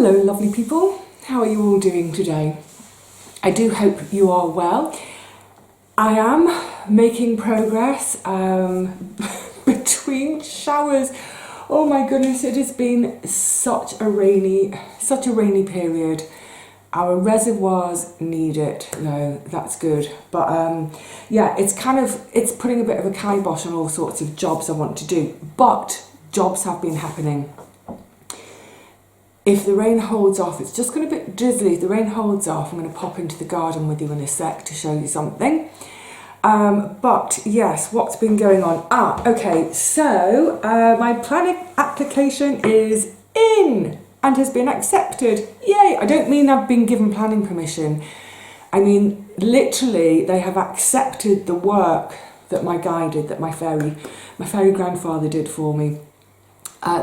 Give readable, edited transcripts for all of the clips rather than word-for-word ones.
Hello lovely people, how are you all doing today? I do hope you are well. I am making progress between showers. Oh my goodness, it has been such a rainy period. Our reservoirs need it, no, that's good. But yeah, it's putting a bit of a kibosh on all sorts of jobs I want to do, but jobs have been happening. If the rain holds off, it's just got a bit drizzly. If the rain holds off, I'm going to pop into the garden with you in a sec to show you something. But yes, what's been going on? Okay, so my planning application is in and has been accepted. Yay! I don't mean I've been given planning permission. I mean, literally, they have accepted the work that my guy did, that my fairy grandfather did for me.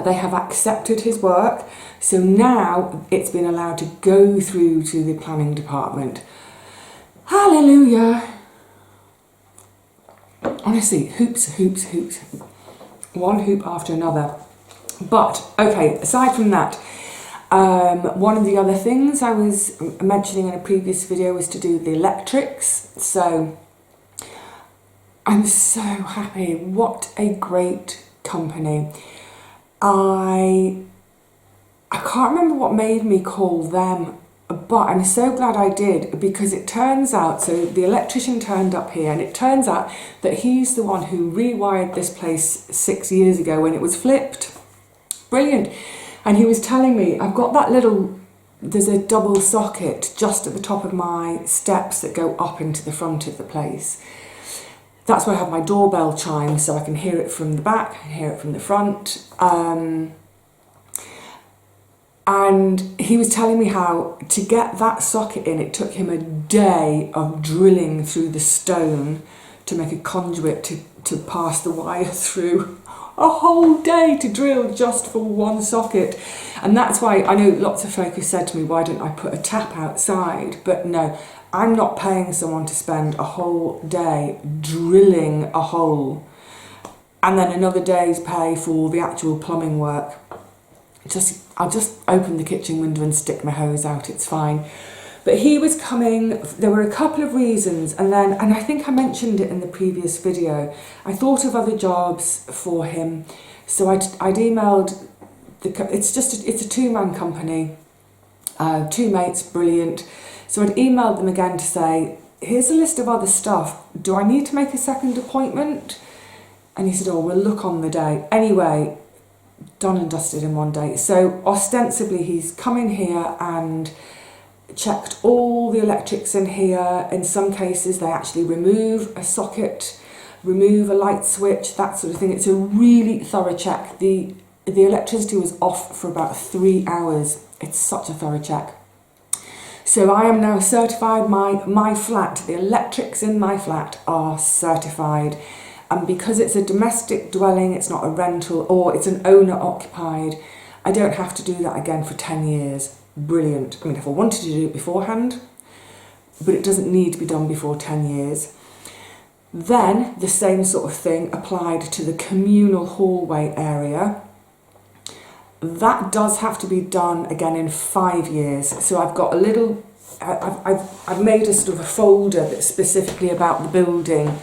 They have accepted his work, so now it's been allowed to go through to the planning department. Hallelujah! Honestly, hoops. One hoop after another. But, okay, aside from that, one of the other things I was mentioning in a previous video was to do with the electrics. So, I'm so happy. What a great company. I can't remember what made me call them, but I'm so glad I did, because it turns out, so the electrician turned up here, and it turns out that he's the one who rewired this place 6 years ago when it was flipped. Brilliant. And he was telling me, I've got that there's a double socket just at the top of my steps that go up into the front of the place. That's where I have my doorbell chime, so I can hear it from the back, I can hear it from the front. And he was telling me how to get that socket in, it took him a day of drilling through the stone to make a conduit to pass the wire through. A whole day to drill just for one socket. And that's why I know lots of folk have said to me, why don't I put a tap outside? But no, I'm not paying someone to spend a whole day drilling a hole and then another day's pay for the actual plumbing work. I'll just open the kitchen window and stick my hose out, it's fine. But he was coming, there were a couple of reasons, and I think I mentioned it in the previous video, I thought of other jobs for him. So I'd emailed, it's a two-man company, two mates, brilliant. So I'd emailed them again to say, here's a list of other stuff. Do I need to make a second appointment? And he said, oh, we'll look on the day. Anyway, done and dusted in one day. So ostensibly he's come in here and checked all the electrics in here. In some cases, they actually remove a socket, remove a light switch, that sort of thing. It's a really thorough check. The electricity was off for about 3 hours. It's such a thorough check. So I am now certified, my flat, the electrics in my flat are certified. And because it's a domestic dwelling, it's not a rental, or it's an owner occupied, I don't have to do that again for 10 years. Brilliant. I mean, if I wanted to do it beforehand, but it doesn't need to be done before 10 years. Then the same sort of thing applied to the communal hallway area. That does have to be done again in 5 years. So I've got a little, I've made a sort of a folder that's specifically about the building.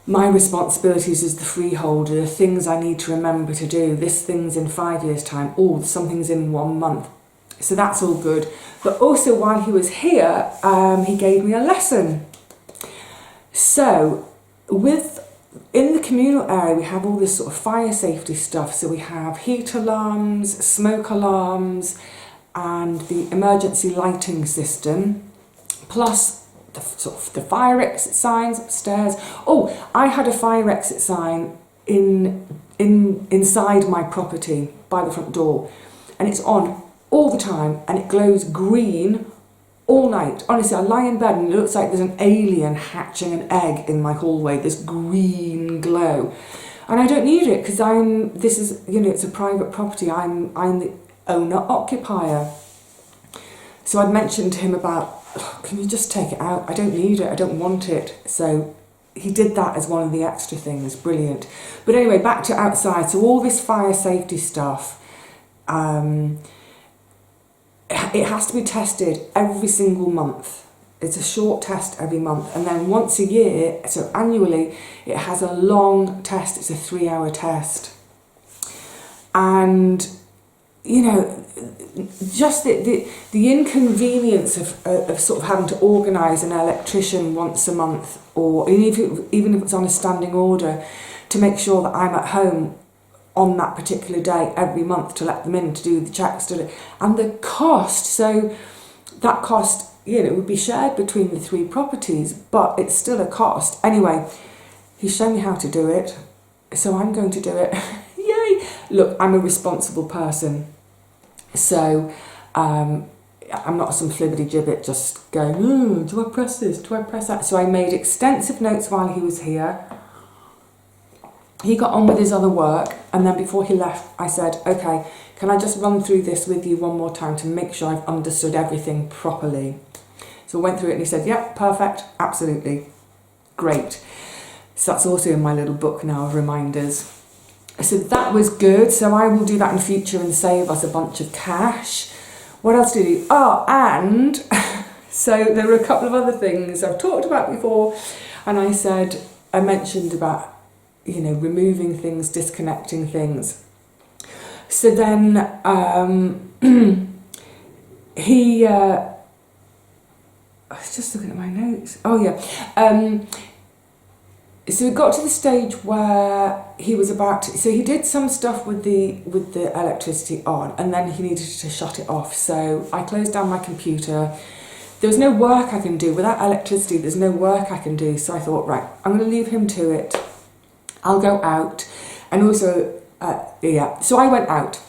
My responsibilities as the freeholder, the things I need to remember to do. This thing's in 5 years' time, or something's in 1 month. So that's all good. But also while he was here, he gave me a lesson. So in the communal area, we have all this sort of fire safety stuff. So we have heat alarms, smoke alarms, and the emergency lighting system, plus the fire exit signs upstairs. Oh, I had a fire exit sign inside my property by the front door, and it's on all the time, and it glows green all night. Honestly, I lie in bed and it looks like there's an alien hatching an egg in my hallway, this green glow. And I don't need it because it's a private property. I'm the owner-occupier. So I'd mentioned to him about, can you just take it out? I don't need it, I don't want it. So he did that as one of the extra things, brilliant. But anyway, back to outside. So all this fire safety stuff, it has to be tested every single month. It's a short test every month, and then once a year, so annually, it has a long test. It's a 3-hour test. And, you know, just the inconvenience of sort of having to organise an electrician once a month, or even if it's on a standing order, to make sure that I'm at home on that particular day every month to let them in to do the checks. And the cost, so that cost, you know, would be shared between the 3 properties, but it's still a cost. Anyway, he's shown me how to do it, so I'm going to do it. Yay! Look, I'm a responsible person, so I'm not some flibbity-gibbet just going, oh, do I press this, do I press that? So I made extensive notes while he was here. He got on with his other work, and then before he left, I said, okay, can I just run through this with you one more time to make sure I've understood everything properly? So I went through it and he said, yep, perfect, absolutely, great. So that's also in my little book now of reminders. So that was good. So I will do that in future and save us a bunch of cash. What else did he? Oh, and so there were a couple of other things I've talked about before. And I mentioned about, you know, removing things, disconnecting things. So then I was just looking at my notes. Oh yeah. So it got to the stage where he was about to, so he did some stuff with the electricity on, and then he needed to shut it off. So I closed down my computer. There was no work I can do without electricity. There's no work I can do. So I thought, right, I'm going to leave him to it. I'll go out, and also so I went out.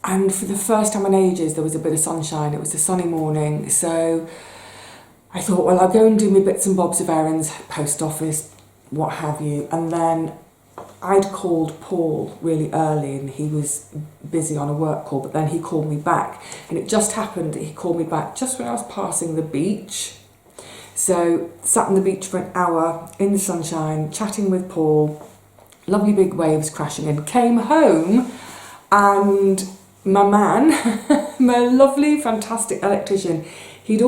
And for the first time in ages, there was a bit of sunshine. It was a sunny morning. So I thought, well, I'll go and do my bits and bobs of errands, post office, what have you. And then I'd called Paul really early and he was busy on a work call, but then he called me back. And it just happened that he called me back just when I was passing the beach. So sat on the beach for an hour in the sunshine, chatting with Paul, lovely big waves crashing in, came home, and my man, my lovely, fantastic electrician, he'd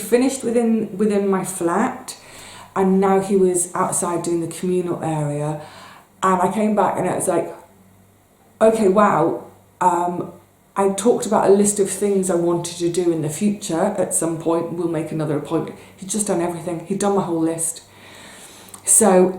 finished within my flat, and now he was outside doing the communal area. And I came back and it was like, okay, wow, I talked about a list of things I wanted to do in the future at some point. We'll make another appointment. He'd just done everything. He'd done my whole list. So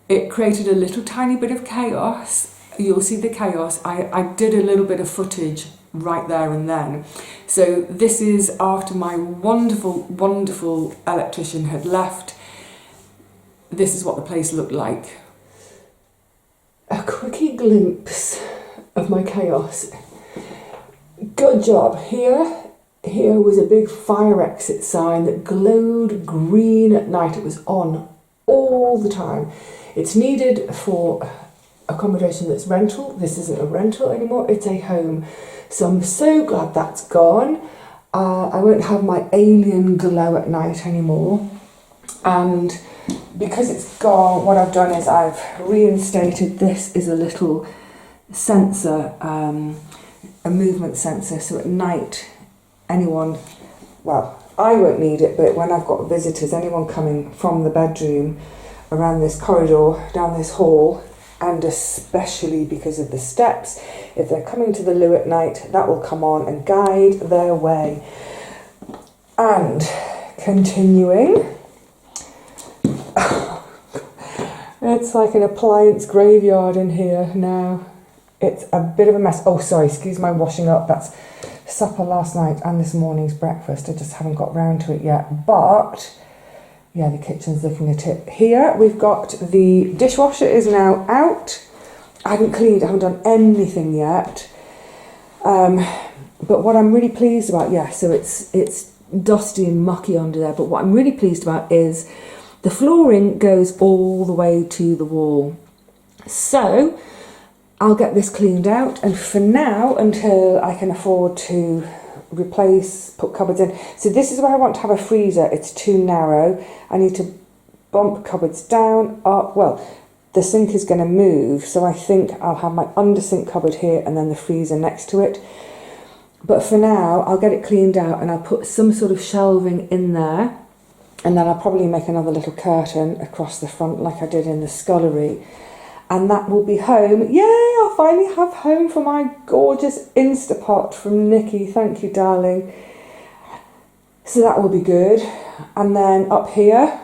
it created a little tiny bit of chaos. You'll see the chaos. I did a little bit of footage right there and then. So this is after my wonderful, wonderful electrician had left. This is what the place looked like. A quickie glimpse of my chaos. Good job. Here was a big fire exit sign that glowed green at night. It was on all the time. It's needed for accommodation that's rental. This isn't a rental anymore, it's a home. So I'm so glad that's gone. I won't have my alien glow at night anymore. And because it's gone, what I've done is I've reinstated, this is a little sensor, a movement sensor, so at night anyone, well, I won't need it, but when I've got visitors, anyone coming from the bedroom around this corridor, down this hall, and especially because of the steps, if they're coming to the loo at night, that will come on and guide their way. And continuing, it's like an appliance graveyard in here now. It's a bit of a mess. Oh, sorry, excuse my washing up. That's supper last night and this morning's breakfast. I just haven't got round to it yet. But yeah, the kitchen's looking a tip. Here we've got the dishwasher is now out. I haven't cleaned, I haven't done anything yet. But what I'm really pleased about, yeah, so it's dusty and mucky under there, but what I'm really pleased about is the flooring goes all the way to the wall. So I'll get this cleaned out, and for now, until I can afford to replace, put cupboards in. So this is where I want to have a freezer. It's too narrow. I need to bump cupboards down, up. Well, the sink is going to move, so I think I'll have my under sink cupboard here and then the freezer next to it. But for now, I'll get it cleaned out and I'll put some sort of shelving in there, and then I'll probably make another little curtain across the front like I did in the scullery. And that will be home. Yay, I'll finally have home for my gorgeous Instapot from Nikki. Thank you, darling. So that will be good. And then up here,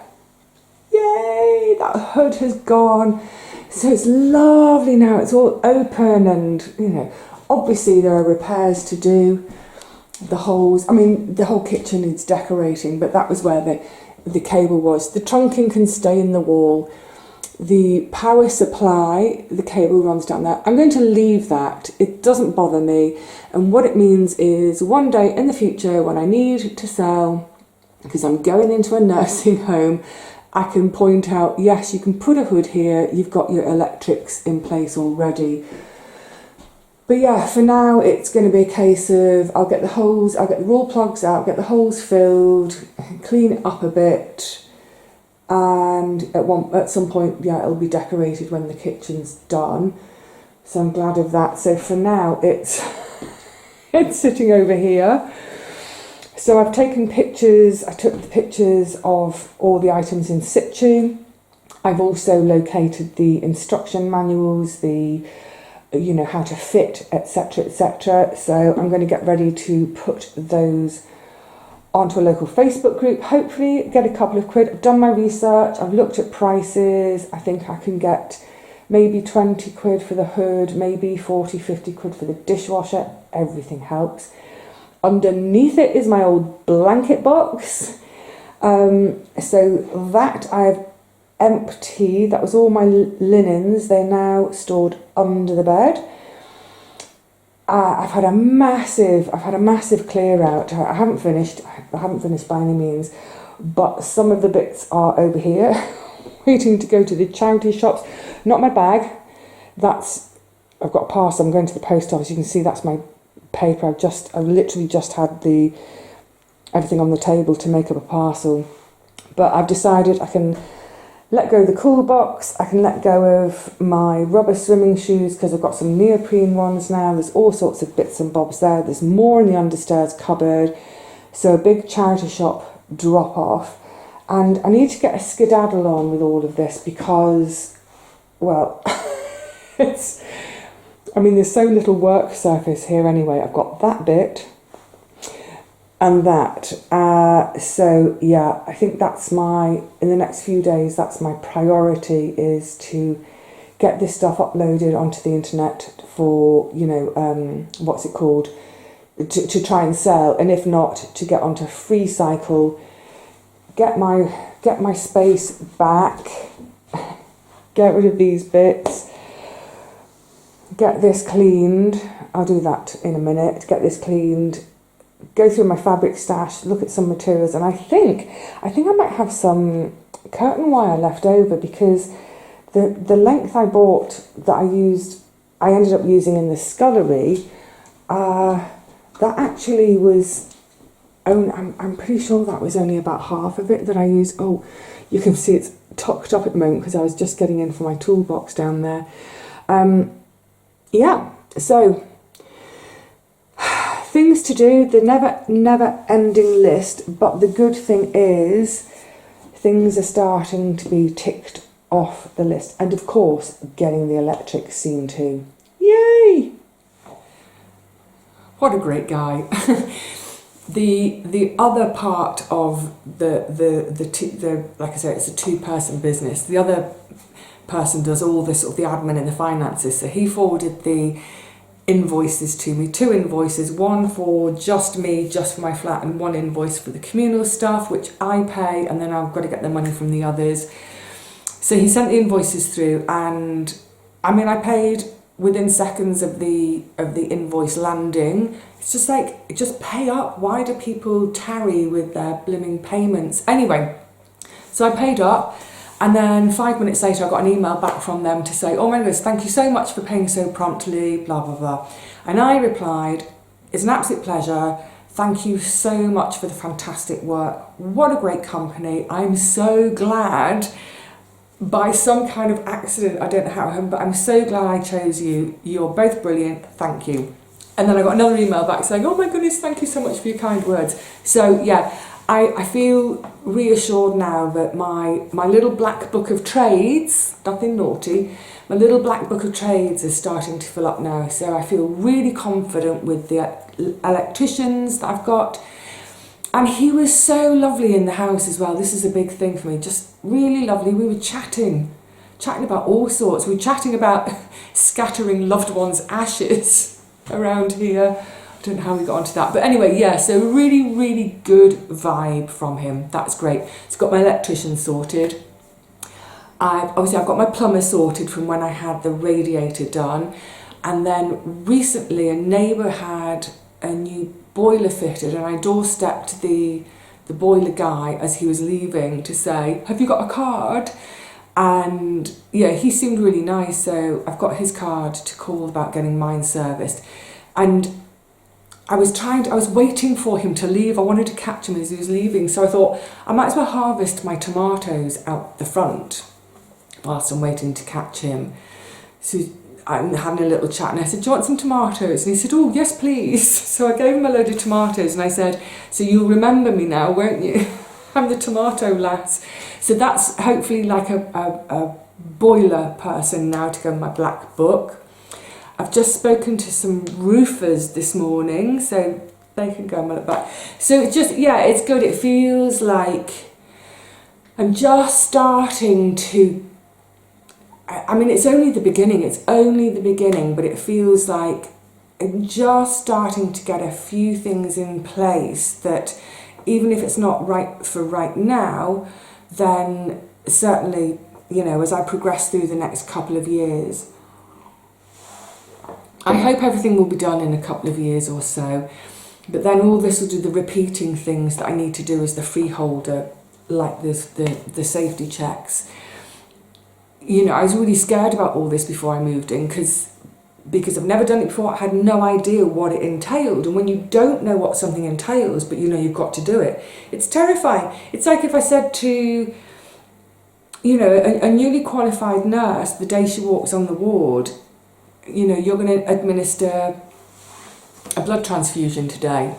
yay, that hood has gone. So it's lovely now. It's all open and, you know, obviously there are repairs to do. The holes, I mean, the whole kitchen needs decorating, but that was where the cable was. The trunking can stay in the wall. The power supply, the cable runs down there. I'm going to leave that. It doesn't bother me. And what it means is one day in the future when I need to sell, because I'm going into a nursing home, I can point out, yes, you can put a hood here. You've got your electrics in place already. But yeah, for now, it's going to be a case of I'll get the holes, I'll get the raw plugs out, get the holes filled, clean it up a bit. And at some point, yeah, it'll be decorated when the kitchen's done. So I'm glad of that. So for now, it's it's sitting over here. So I've taken pictures. I took the pictures of all the items in situ. I've also located the instruction manuals, the, you know, how to fit, etc., etc. So I'm going to get ready to put those onto a local Facebook group, hopefully get a couple of quid. I've done my research, I've looked at prices. I think I can get maybe 20 quid for the hood, maybe 40, 50 quid for the dishwasher. Everything helps. Underneath it is my old blanket box. So that I've emptied. That was all my linens. They're now stored under the bed. I've had a massive clear out. I haven't finished by any means, but some of the bits are over here, waiting to go to the charity shops. Not my bag. I've got a parcel. I'm going to the post office. You can see that's my paper. I've literally just had everything on the table to make up a parcel. But I've decided I can let go of the cool box. I can let go of my rubber swimming shoes because I've got some neoprene ones now. There's all sorts of bits and bobs there. There's more in the understairs cupboard. So a big charity shop drop off. And I need to get a skedaddle on with all of this because, well, there's so little work surface here anyway. I've got that bit and that. So yeah, I think in the next few days, that's my priority, is to get this stuff uploaded onto the internet for, what's it called, to try and sell, and if not, to get onto Free Cycle, get my space back, get rid of these bits, get this cleaned. I'll do that in a minute. Get this cleaned, go through my fabric stash, look at some materials, and I think I might have some curtain wire left over because the length I bought that I ended up using in the scullery, that actually was, I'm pretty sure that was only about half of it that I used. Oh, you can see it's tucked up at the moment because I was just getting in for my toolbox down there. Yeah, so things to do, the never ending list, but the good thing is things are starting to be ticked off the list, and of course getting the electric seen to. Yay! What a great guy. The other part of the like I say, it's a two-person business. The other person does all the sort of the admin and the finances, so he forwarded the invoices to me, 2 invoices, one for just me, just for my flat, and 1 invoice for the communal stuff, which I pay, and then I've got to get the money from the others. So he sent the invoices through, and I paid within seconds of the invoice landing. It's just like, just pay up. Why do people tarry with their blimming payments? Anyway, so I paid up. And then 5 minutes later, I got an email back from them to say, oh my goodness, thank you so much for paying so promptly, blah, blah, blah. And I replied, it's an absolute pleasure. Thank you so much for the fantastic work. What a great company. I'm so glad by some kind of accident, I don't know how, but I'm so glad I chose you. You're both brilliant. Thank you. And then I got another email back saying, oh my goodness, thank you so much for your kind words. So yeah, I feel reassured now that my little black book of trades, nothing naughty, my little black book of trades is starting to fill up now. So I feel really confident with the electricians that I've got. And he was so lovely in the house as well. This is a big thing for me, just really lovely. We were chatting about all sorts. We were chatting about scattering loved ones' ashes around here. I don't know how we got onto that, but anyway, yeah, so really, really good vibe from him. That's great. It's got my electrician sorted. I've got my plumber sorted from when I had the radiator done, and then recently a neighbour had a new boiler fitted, and I doorstepped the boiler guy as he was leaving to say, have you got a card? And yeah, he seemed really nice, so I've got his card to call about getting mine serviced. And I was waiting for him to leave. I wanted to catch him as he was leaving, so I thought I might as well harvest my tomatoes out the front whilst I'm waiting to catch him. So I'm having a little chat, and I said, do you want some tomatoes? And he said, oh yes please. So I gave him a load of tomatoes, and I said, so you'll remember me now, won't you? I'm the tomato lass. So that's hopefully like a boiler person now to go in my black book. I've just spoken to some roofers this morning, so they can go in my back. So it's just, yeah, it's good. It feels like I'm just starting to, I mean, it's only the beginning, but it feels like I'm just starting to get a few things in place that, even if it's not right for right now, then certainly, you know, as I progress through the next couple of years, I hope everything will be done in a couple of years or so, but then all this will do the repeating things that I need to do as the freeholder, like this, the safety checks. You know, I was really scared about all this before I moved in, because I've never done it before. I had no idea what it entailed, and when you don't know what something entails, but you know you've got to do it, it's terrifying. It's like if I said to, you know, a newly qualified nurse, the day she walks on the ward, you know, you're going to administer a blood transfusion today.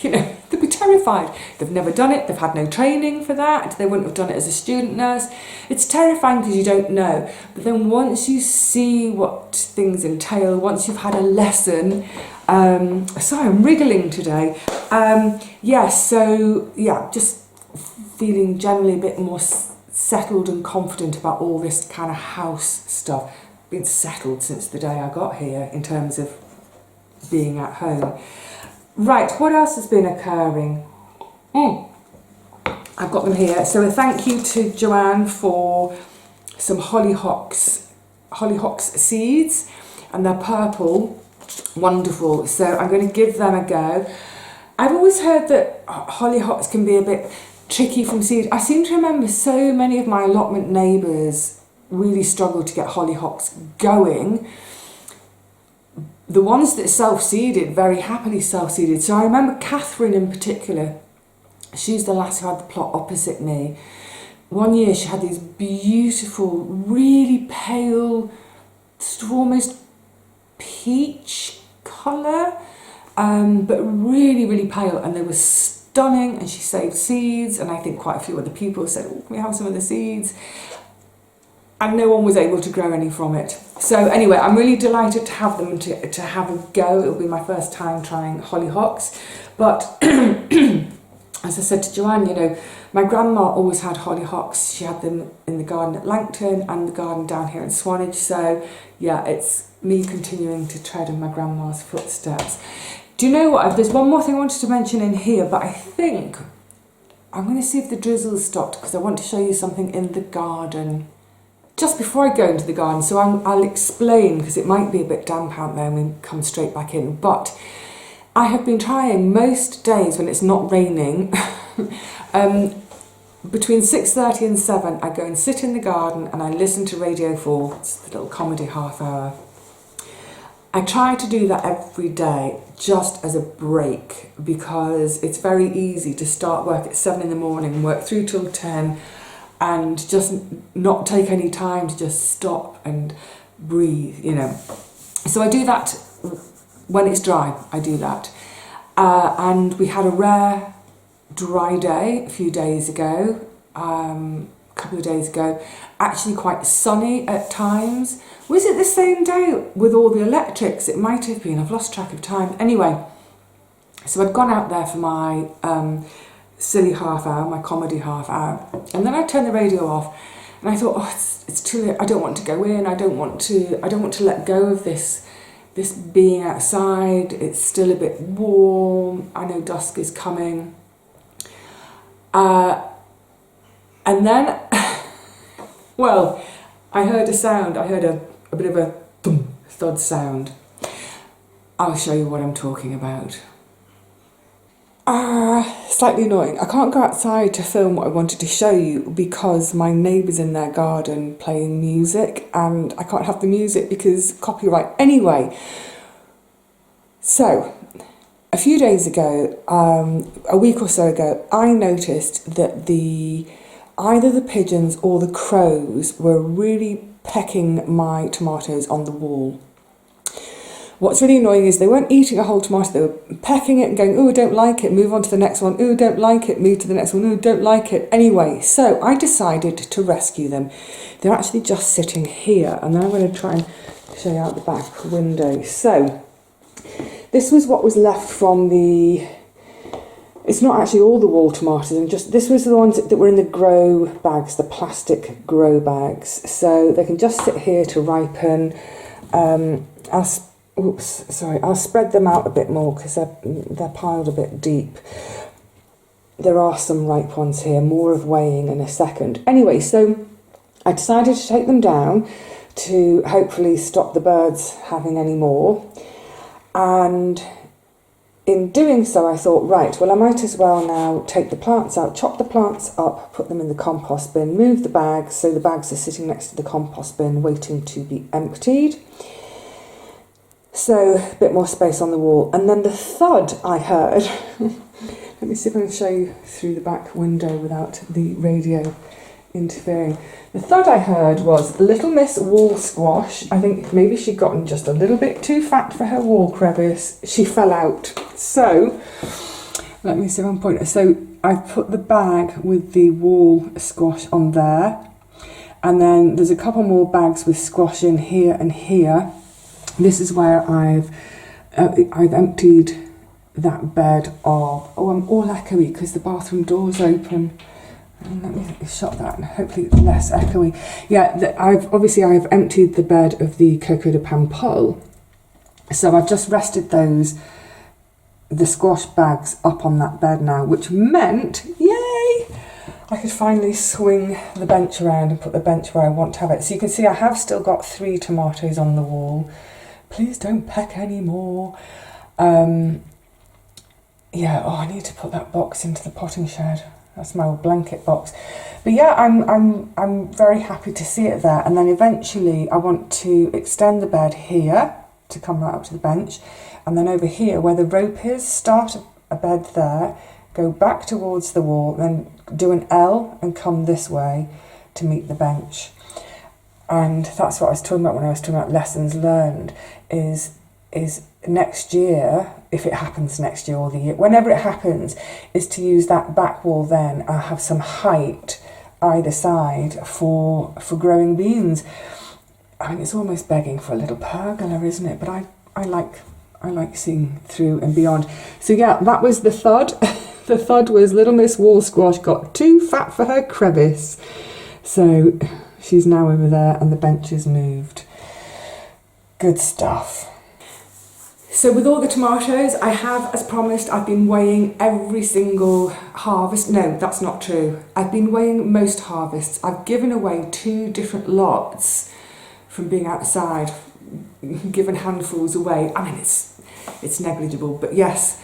You know, they'd be terrified. They've never done it, they've had no training for that, they wouldn't have done it as a student nurse. It's terrifying because you don't know. But then once you see what things entail, once you've had a lesson, sorry, I'm wriggling today. Just feeling generally a bit more settled and confident about all this kind of house stuff. Been settled since the day I got here in terms of being at home. Right, what else has been occurring? I've got them here. So a thank you to Joanne for some hollyhocks seeds, and they're purple, wonderful. So I'm going to give them a go. I've always heard that hollyhocks can be a bit tricky from seed. I seem to remember so many of my allotment neighbours really struggled to get hollyhocks going. The ones that self-seeded very happily self-seeded. So I remember Catherine in particular, she's the lass who had the plot opposite me. One year she had these beautiful, really pale, sort of almost peach colour, but really, really pale, and they were stunning, and she saved seeds, and I think quite a few other people said, oh, can we have some of the seeds? And no one was able to grow any from it. So anyway, I'm really delighted to have them to have a go. It'll be my first time trying hollyhocks. But as I said to Joanne, you know, my grandma always had hollyhocks. She had them in the garden at Langton and the garden down here in Swanage. So yeah, it's me continuing to tread in my grandma's footsteps. Do you know what? There's one more thing I wanted to mention in here, but I think I'm going to see if the drizzle's stopped, because I want to show you something in the garden just before I go into the garden. So I'll explain, because it might be a bit damp out there and we come straight back in. But I have been trying most days when it's not raining, between 6:30 and 7, I go and sit in the garden and I listen to Radio 4, it's the little comedy half hour. I try to do that every day just as a break, because it's very easy to start work at 7 in the morning, work through till 10, and just not take any time to just stop and breathe, you know. So I do that when it's dry, I do that. And we had a rare dry day a few days ago, a couple of days ago, actually quite sunny at times. Was it the same day with all the electrics? It might have been, I've lost track of time. Anyway, so I'd gone out there for my silly half hour, my comedy half hour, and then I turned the radio off and I thought, oh, it's too late, I don't want to go in, I don't want to let go of this being outside. It's still a bit warm, I know dusk is coming. And then, well, I heard a sound, I heard a bit of a thump, thud sound. I'll show you what I'm talking about. Slightly annoying. I can't go outside to film what I wanted to show you because my neighbour's in their garden playing music and I can't have the music because copyright. Anyway, so a few days ago, a week or so ago, I noticed that either the pigeons or the crows were really pecking my tomatoes on the wall. What's really annoying is they weren't eating a whole tomato, they were pecking it and going, oh, I don't like it, move on to the next one, oh, don't like it, move to the next one, oh, don't like it. Anyway, so I decided to rescue them. They're actually just sitting here, and then I'm going to try and show you out the back window. So, this was what was left from it's not actually all the wall tomatoes, and this was the ones that were in the grow bags, the plastic grow bags. So they can just sit here to ripen. I'll spread them out a bit more because they're piled a bit deep. There are some ripe ones here, more of weighing in a second. Anyway, so I decided to take them down to hopefully stop the birds having any more. And in doing so, I thought, right, well, I might as well now take the plants out, chop the plants up, put them in the compost bin, move the bags, so the bags are sitting next to the compost bin waiting to be emptied. So, a bit more space on the wall. And then the thud I heard, let me see if I can show you through the back window without the radio interfering. The thud I heard was Little Miss Wall Squash. I think maybe she'd gotten just a little bit too fat for her wall crevice. She fell out. So, let me see if I'm pointing. So, I've put the bag with the wall squash on there. And then there's a couple more bags with squash in here and here. This is where I've emptied that bed of, oh, I'm all echoey because the bathroom door's open. And let me shut that and hopefully it's less echoey. Yeah, I've emptied the bed of the Coco de Pampol. So I've just rested the squash bags up on that bed now, which meant, yay, I could finally swing the bench around and put the bench where I want to have it. So you can see I have still got 3 tomatoes on the wall. Please don't peck anymore. I need to put that box into the potting shed. That's my old blanket box. But yeah, I'm very happy to see it there. And then eventually I want to extend the bed here to come right up to the bench. And then over here where the rope is, start a bed there, go back towards the wall, then do an L and come this way to meet the bench. And that's what I was talking about when I was talking about lessons learned, is next year, if it happens next year or the year, whenever it happens, is to use that back wall then. I'll have some height either side for growing beans. I mean, it's almost begging for a little pergola, isn't it? But I like seeing through and beyond. So yeah, that was the thud. The thud was Little Miss Wall Squash got too fat for her crevice. So she's now over there and the bench is moved. Good stuff. So with all the tomatoes, I have, as promised, I've been weighing every single harvest. No, that's not true. I've been weighing most harvests. I've given away 2 different lots from being outside, given handfuls away. I mean, it's negligible, but yes,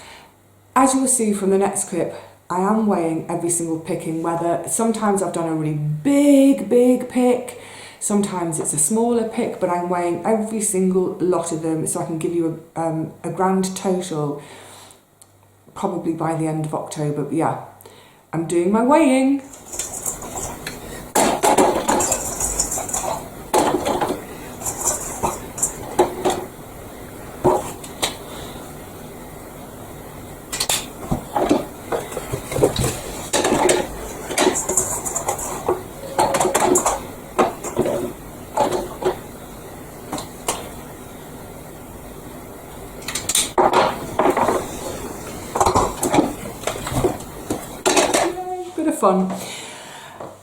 as you'll see from the next clip, I am weighing every single picking, whether sometimes I've done a really big pick, sometimes it's a smaller pick, but I'm weighing every single lot of them so I can give you a grand total probably by the end of October. But yeah, I'm doing my weighing. fun.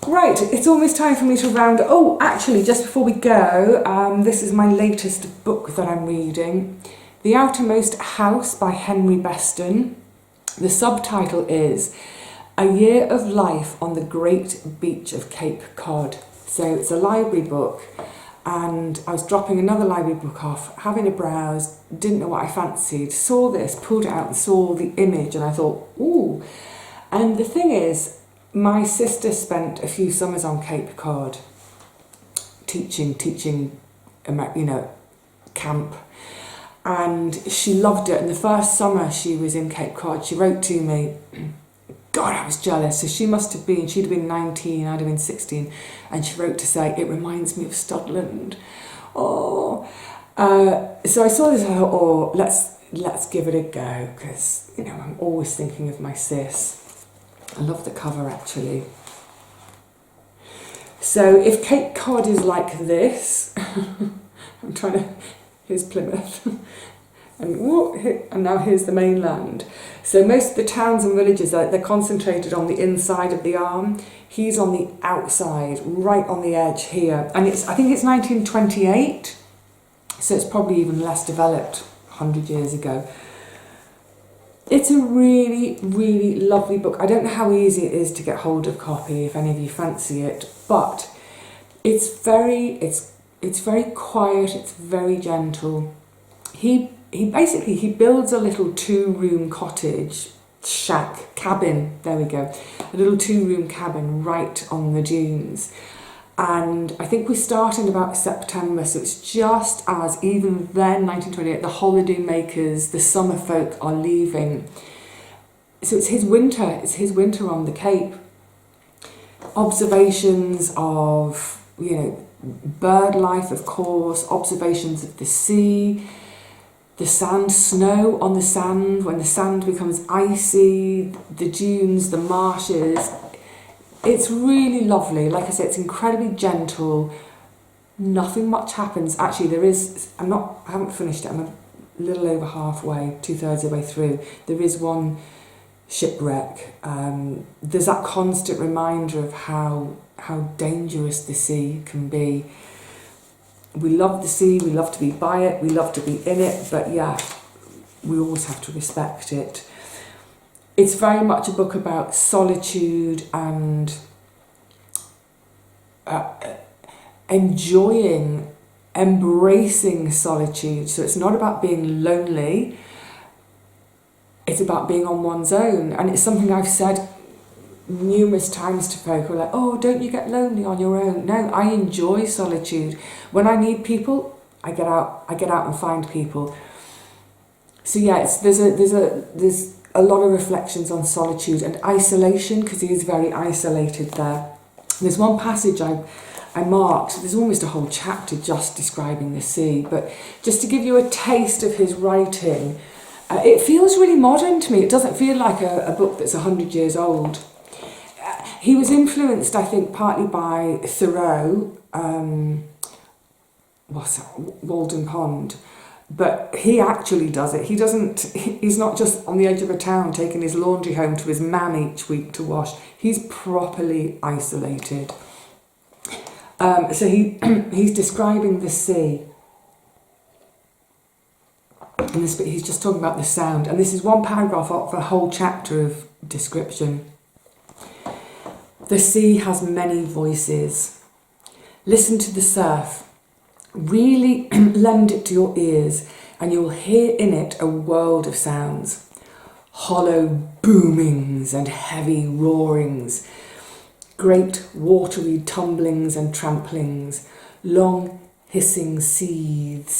Right, it's almost time for me to round. Oh, actually, just before we go, this is my latest book that I'm reading, The Outermost House by Henry Beston. The subtitle is A Year of Life on the Great Beach of Cape Cod. So it's a library book, and I was dropping another library book off, having a browse, didn't know what I fancied, saw this, pulled it out and saw the image, and I thought, ooh. And the thing is, my sister spent a few summers on Cape Cod teaching, camp, and she loved it. And the first summer she was in Cape Cod, she wrote to me, God, I was jealous. So she'd have been 19, I'd have been 16, and she wrote to say, it reminds me of Studland. Oh, so I saw this, I thought, oh, let's give it a go, because, I'm always thinking of my sis. I love the cover, actually. So if Cape Cod is like this, here's Plymouth, and now here's the mainland. So most of the towns and villages, they're concentrated on the inside of the arm. He's on the outside, right on the edge here. And I think it's 1928, so it's probably even less developed 100 years ago. It's a really, really lovely book. I don't know how easy it is to get hold of a copy, if any of you fancy it, but it's very quiet, it's very gentle. He builds a little 2-room cottage, shack, cabin, there we go, a little 2-room cabin right on the dunes. And I think we start in about September, so it's just as, even then, 1928, the holiday makers, the summer folk are leaving. So it's his winter on the Cape. Observations of, bird life, of course, observations of the sea, the sand, snow on the sand, when the sand becomes icy, the dunes, the marshes. It's really lovely. Like I said, it's incredibly gentle. Nothing much happens. Actually, I haven't finished it. I'm a little over halfway, 2/3 of the way through. There is one shipwreck. There's that constant reminder of how dangerous the sea can be. We love the sea, we love to be by it, we love to be in it, but yeah, we always have to respect it. It's very much a book about solitude and embracing solitude. So it's not about being lonely, it's about being on one's own. And it's something I've said numerous times to folk who are like, oh, don't you get lonely on your own? No, I enjoy solitude. When I need people, I get out and find people. So yeah, there's a lot of reflections on solitude and isolation, because he is very isolated there. There's one passage I marked, there's almost a whole chapter just describing the sea, but just to give you a taste of his writing, it feels really modern to me. It doesn't feel like a book that's 100 years old. He was influenced, I think, partly by Thoreau, Walden Pond, but he actually does it. He's not just on the edge of a town taking his laundry home to his mam each week to wash. He's properly isolated. So he's describing the sea. And he's just talking about the sound. And this is one paragraph of a whole chapter of description. The sea has many voices. Listen to the surf. Really lend it to your ears, and you'll hear in it a world of sounds. Hollow boomings and heavy roarings, great watery tumblings and tramplings, long hissing seethes,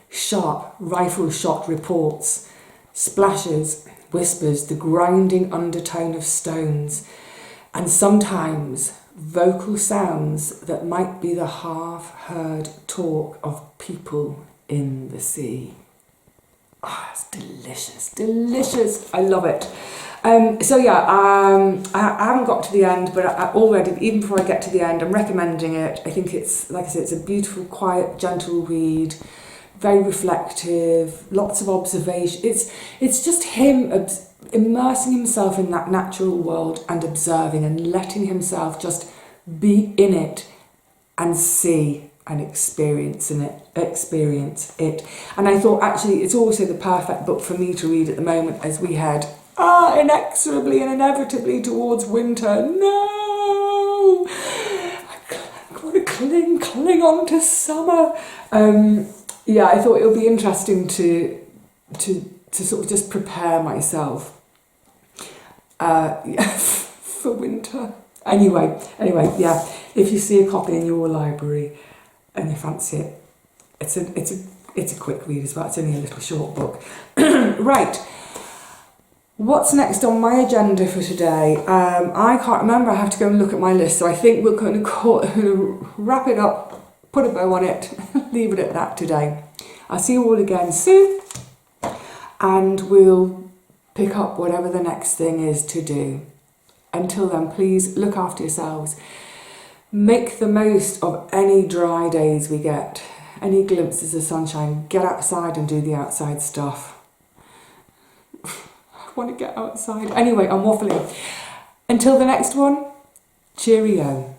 sharp rifle shot reports, splashes, whispers, the grinding undertone of stones, and sometimes vocal sounds that might be the half-heard talk of people in the sea. Ah, it's delicious, delicious. I love it. So yeah, I haven't got to the end, but I already, even before I get to the end, I'm recommending it. I think it's, like I said, it's a beautiful, quiet, gentle read, very reflective, lots of observation. It's just him immersing himself in that natural world and observing and letting himself just be in it and see and experience it. And I thought actually it's also the perfect book for me to read at the moment as we head inexorably and inevitably towards winter. No! I want to cling on to summer. Yeah, I thought it would be interesting to sort of just prepare myself for winter. Anyway, yeah. If you see a copy in your library and you fancy it, it's a quick read as well. It's only a little short book. Right. What's next on my agenda for today? I can't remember. I have to go and look at my list. So I think we're going to wrap it up, put a bow on it, leave it at that today. I'll see you all again soon, and we'll pick up whatever the next thing is to do. Until then, please look after yourselves. Make the most of any dry days we get, any glimpses of sunshine. Get outside and do the outside stuff. I want to get outside. Anyway, I'm waffling. Until the next one, cheerio.